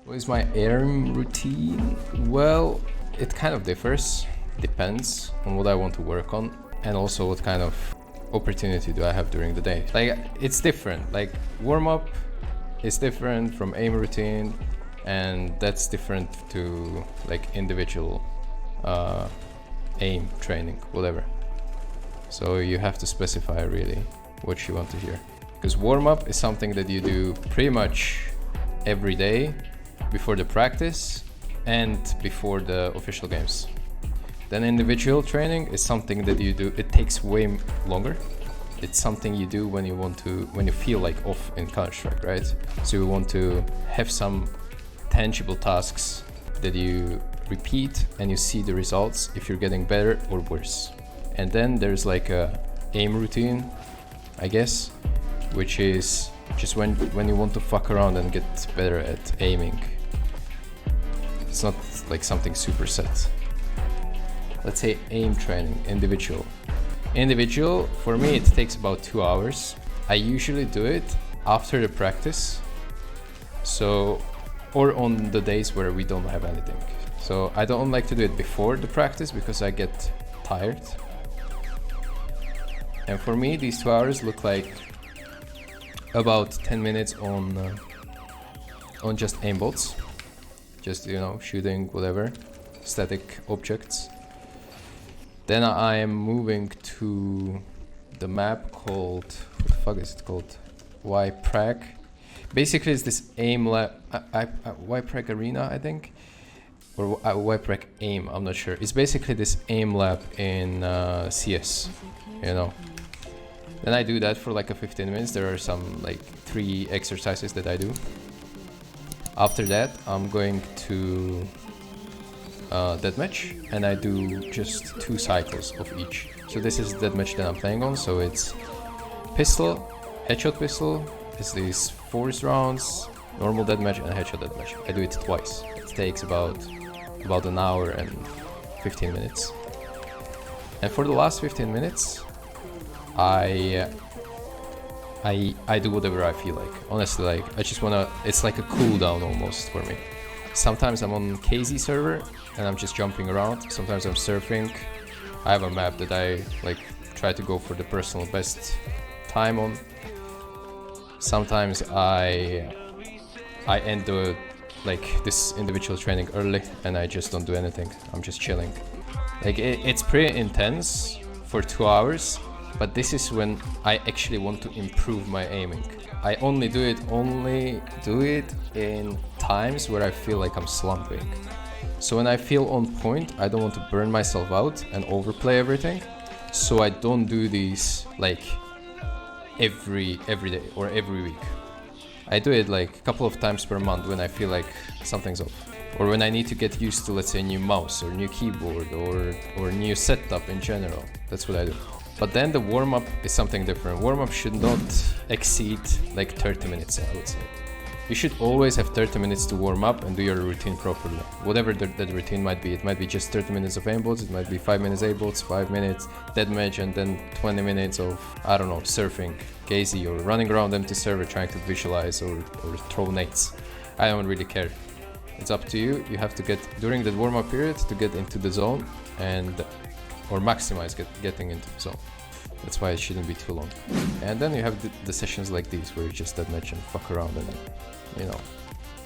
What is my aim routine? Well, it kind of differs. Depends on what I want to work on and also what kind of opportunity do I have during the day. Like, it's different. Like, warm-up is different from aim routine, and that's different to like individual aim training, whatever. So you have to specify really what you want to hear. Because warm-up is something that you do pretty much every day before the practice and before the official games. Then individual training is something that you do, it takes way longer. It's something you do when you feel like off in Counter-Strike, right? So you want to have some tangible tasks that you repeat and you see the results if you're getting better or worse. And then there's like a aim routine, I guess, which is just when you want to fuck around and get better at aiming. It's not like something super set. Let's say aim training, individual. Individual, for me, it takes about 2 hours. I usually do it after the practice, so, or on the days where we don't have anything. So I don't like to do it before the practice because I get tired. And for me, these 2 hours look like about 10 minutes on just aimbots. Just, you know, shooting whatever, static objects. Then I am moving to the map called, what the fuck is it called? Yprac. Basically it's this aim lab, Yprac Arena, I think, or Yprac Aim, I'm not sure. It's basically this aim lab in CS, you know. Then I do that for like a 15 minutes. There are some like 3 exercises that I do. After that, I'm going to deathmatch, and I do just 2 cycles of each. So this is deathmatch that I'm playing on. So it's pistol, headshot pistol. It's these force rounds, normal deathmatch and headshot deathmatch. I do it twice. It takes about an hour and 15 minutes. And for the last 15 minutes, I do whatever I feel like. Honestly, like I just wanna. It's like a cooldown almost for me. Sometimes I'm on KZ server and I'm just jumping around. Sometimes I'm surfing. I have a map that I like try to go for the personal best time on. Sometimes I end the this individual training early and I just don't do anything. I'm just chilling. Like it's pretty intense for 2 hours, but this is when I actually want to improve my aiming. I only do it in times where I feel like I'm slumping. So when I feel on point, I don't want to burn myself out and overplay everything. So I don't do these like every day or every week. I do it like a couple of times per month when I feel like something's off. Or when I need to get used to, let's say, a new mouse or new keyboard or new setup in general. That's what I do. But then the warm-up is something different. Warm-up should not exceed like 30 minutes, I would say. You should always have 30 minutes to warm up and do your routine properly. Whatever that routine might be. It might be just 30 minutes of aimbots, it might be 5 minutes aimbots, 5 minutes deathmatch, and then 20 minutes of, I don't know, surfing, KZ, or running around empty server trying to visualize or throw nades. I don't really care. It's up to you. You have to get, during the warm-up period, to get into the zone or maximize getting into the zone. That's why it shouldn't be too long. And then you have the sessions like these where you just deathmatch and fuck around and, you know,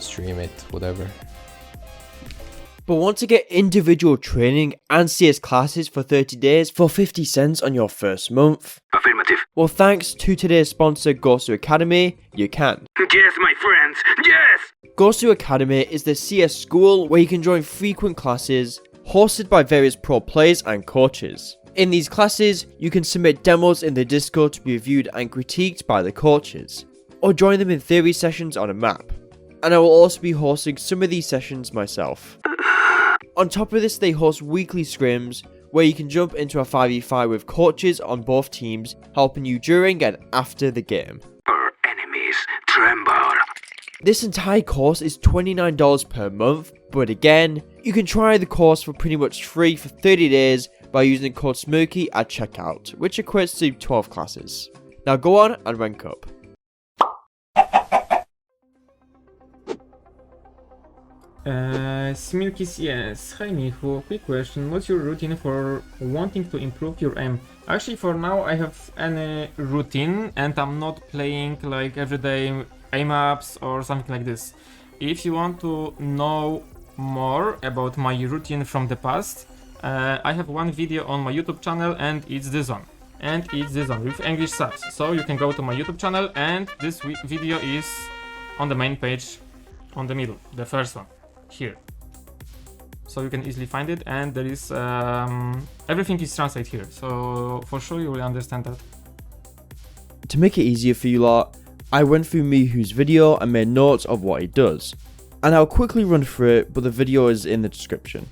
stream it, whatever. But want to get individual training and CS classes for 30 days for 50 cents on your first month? Affirmative. Well, thanks to today's sponsor, Gosu Academy, you can. Yes, my friends, yes! Gosu Academy is the CS school where you can join frequent classes hosted by various pro players and coaches. In these classes, you can submit demos in the Discord to be reviewed and critiqued by the coaches, or join them in theory sessions on a map. And I will also be hosting some of these sessions myself. On top of this, they host weekly scrims where you can jump into a 5v5 with coaches on both teams, helping you during and after the game. Our enemies tremble. This entire course is $29 per month, but again, you can try the course for pretty much free for 30 days by using the code Smirky at checkout, which equates to 12 classes. Now go on and rank up. Smirky, yes. Hi Michu, quick question. What's your routine for wanting to improve your aim? Actually, for now, I have any routine and I'm not playing like everyday aim ups or something like this. If you want to know more about my routine from the past, I have one video on my YouTube channel and it's this one. And it's this one with English subs. So you can go to my YouTube channel and this video is on the main page on the middle, the first one, here. So you can easily find it and there is everything is translated here. So for sure you will understand that. To make it easier for you lot, I went through Michu's video and made notes of what he does. And I'll quickly run through it, but the video is in the description.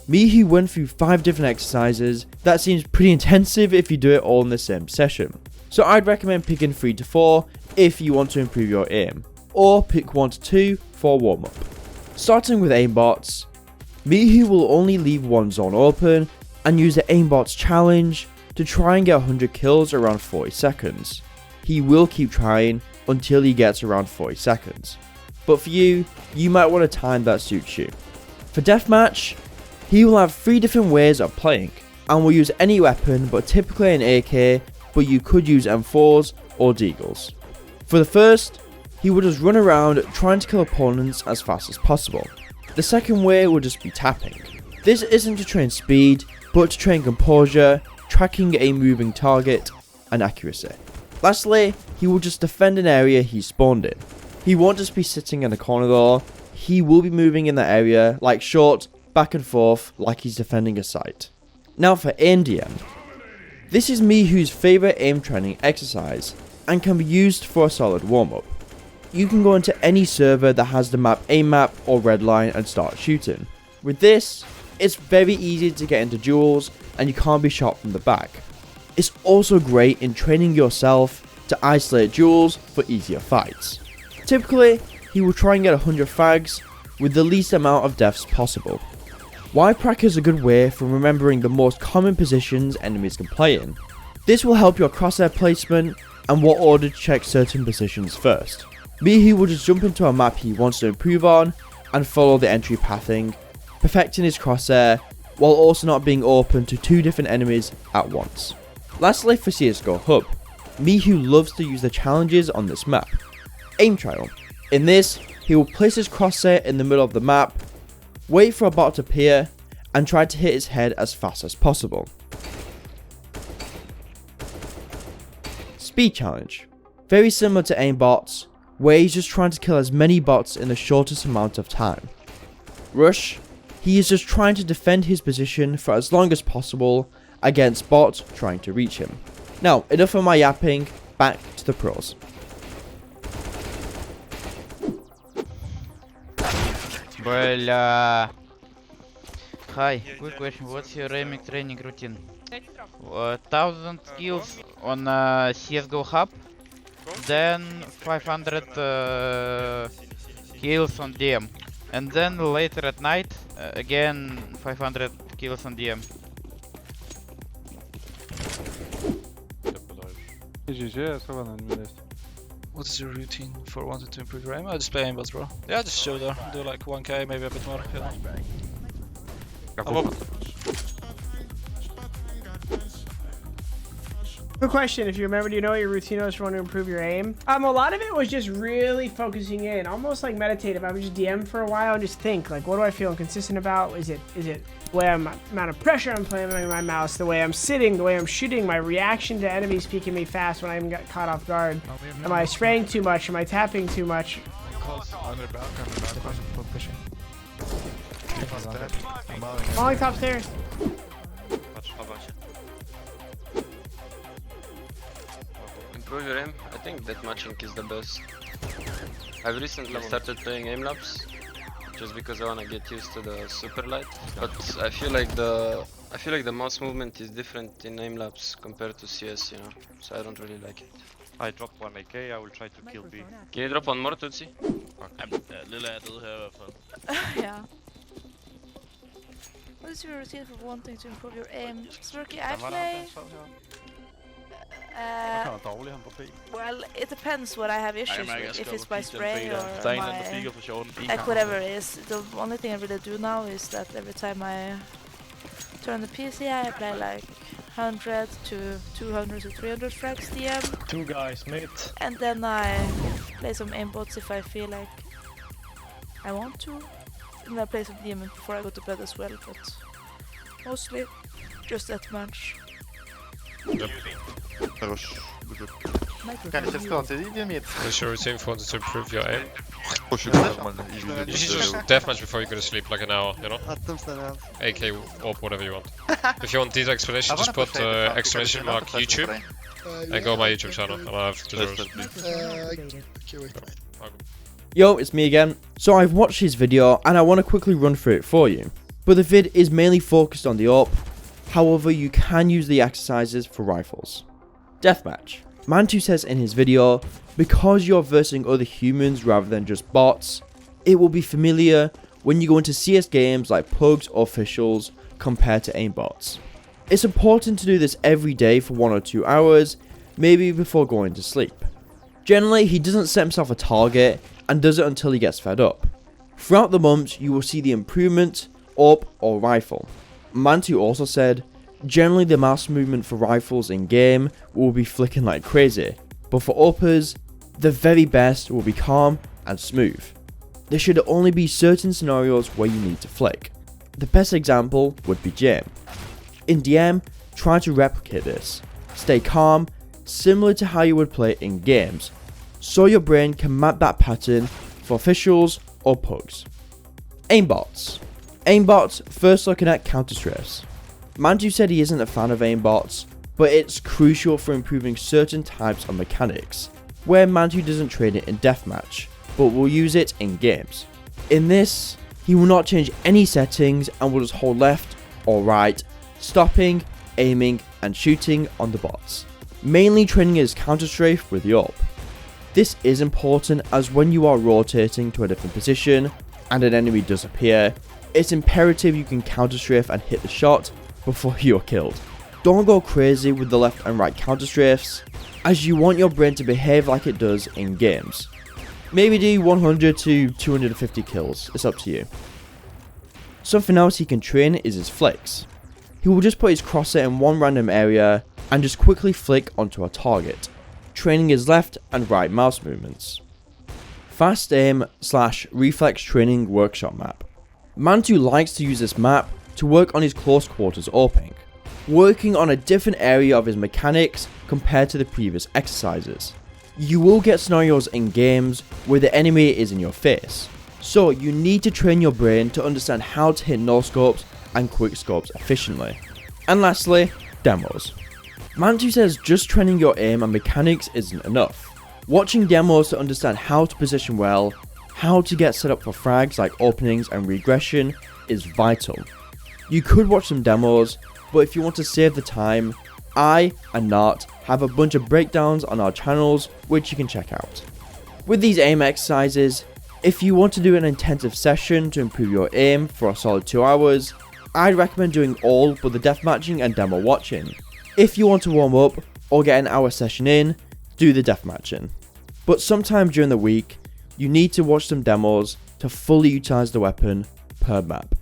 Michu went through 5 different exercises. That seems pretty intensive if you do it all in the same session. So I'd recommend picking 3 to 4 if you want to improve your aim, or pick 1 to 2 for warm up. Starting with aimbots, Michu will only leave one zone open and use the aimbots challenge to try and get 100 kills around 40 seconds. He will keep trying until he gets around 40 seconds. But for you might want a time that suits you. For deathmatch, he will have 3 different ways of playing, and will use any weapon but typically an AK, but you could use M4s or Deagles. For the first, he will just run around trying to kill opponents as fast as possible. The second way will just be tapping. This isn't to train speed, but to train composure, tracking a moving target, and accuracy. Lastly, he will just defend an area he spawned in. He won't just be sitting in a corner though, he will be moving in that area, like short, back and forth, like he's defending a site. Now for aim DM. This is Michu's favourite aim training exercise, and can be used for a solid warm up. You can go into any server that has the map aim map or red line and start shooting. With this, it's very easy to get into duels and you can't be shot from the back. It's also great in training yourself to isolate duels for easier fights. Typically, he will try and get 100 frags with the least amount of deaths possible. Wiprack is a good way for remembering the most common positions enemies can play in. This will help your crosshair placement and what order to check certain positions first. Michu will just jump into a map he wants to improve on and follow the entry pathing, perfecting his crosshair while also not being open to 2 different enemies at once. Lastly, for CSGO Hub, Michu loves to use the challenges on this map. Aim trial. In this, he will place his crosshair in the middle of the map, wait for a bot to appear, and try to hit his head as fast as possible. Speed challenge. Very similar to aimbots, where he's just trying to kill as many bots in the shortest amount of time. Rush. He is just trying to defend his position for as long as possible against bots trying to reach him. Now, enough of my yapping, back to the pros. Bля. Hi, quick question. What's your aiming training routine? 1000 kills on CSGO Hub, then 500 kills on DM, and then later at night again 500 kills on DM. What is your routine for wanting to improve your aim? I just play aimbots, bro. Yeah, just show there. Do like 1k, maybe a bit more. You know. Good question. If you remember, do you know what your routine was for wanting to improve your aim? A lot of it was just really focusing in, almost like meditative. I would just DM for a while and just think, like, what do I feel inconsistent about? Is it the way amount of pressure I'm playing on my mouse, the way I'm sitting, the way I'm shooting, my reaction to enemies peeking me fast when I even got caught off guard? Am I spraying too much? Am I tapping too much? Falling top stairs. Improve your aim. I think that matching is the best. I've recently started playing aim labs just because I wanna get used to the super light. But I feel like the mouse movement is different in aim labs compared to CS, you know. So I don't really like it. I dropped 1 AK, I will try to kill B. Can you drop one more, Tutsi? Lille er død her i hvert fald. Yeah. What is your routine for wanting to improve your aim? Cerq, I play Well, it depends what I have issues with. If it's by spray or my, like whatever it is. The only thing I really do now is that every time I turn the PC, I play like 100 to 200 to 300 frags DM. 2 guys, mate. And then I play some aimbots if I feel like I want to. And I play some DM before I go to bed as well, but mostly just that much. What's your routine for wanting to improve your aim? You should just deathmatch before you go to sleep, like an hour, you know? AK, AWP, whatever you want. If you want detailed explanation, just put exclamation mark YouTube and go on my YouTube channel, and I'll have tutorials. Yo, it's me again. So I've watched his video and I want to quickly run through it for you. But the vid is mainly focused on the AWP, however you can use the exercises for rifles. Deathmatch. Mantuu says in his video, because you're versing other humans rather than just bots, it will be familiar when you go into CS games like pugs or officials compared to aimbots. It's important to do this every day for 1 or 2 hours, maybe before going to sleep. Generally, he doesn't set himself a target and does it until he gets fed up. Throughout the months, you will see the improvement, AWP or rifle. Mantuu also said, generally the mouse movement for rifles in game will be flicking like crazy, but for AWPers, the very best will be calm and smooth. There should only be certain scenarios where you need to flick. The best example would be Jam. In DM, try to replicate this. Stay calm, similar to how you would play in games, so your brain can map that pattern for officials or pugs. Aimbots. Aimbots, first looking at counter strafes. Mantuu said he isn't a fan of aimbots, but it's crucial for improving certain types of mechanics, where Mantuu doesn't train it in deathmatch, but will use it in games. In this, he will not change any settings and will just hold left or right, stopping, aiming and shooting on the bots, mainly training his counter strafe with the AWP. This is important as when you are rotating to a different position and an enemy does appear, it's imperative you can counter strafe and hit the shot before you're killed. Don't go crazy with the left and right counter strafes, as you want your brain to behave like it does in games. Maybe do 100 to 250 kills, it's up to you. Something else he can train is his flicks. He will just put his crosshair in one random area and just quickly flick onto a target, training his left and right mouse movements. Fast aim / reflex training workshop map. Mantuu likes to use this map to work on his close quarters AWPing, working on a different area of his mechanics compared to the previous exercises. You will get scenarios in games where the enemy is in your face, so you need to train your brain to understand how to hit no scopes and quick scopes efficiently. And lastly, demos. Mantuu says just training your aim and mechanics isn't enough. Watching demos to understand how to position well, how to get set up for frags like openings and regression is vital. You could watch some demos, but if you want to save the time, I and Nart have a bunch of breakdowns on our channels which you can check out. With these aim exercises, if you want to do an intensive session to improve your aim for a solid 2 hours, I'd recommend doing all but the deathmatching and demo watching. If you want to warm up or get an hour session in, do the deathmatching. But sometime during the week, you need to watch some demos to fully utilize the weapon per map.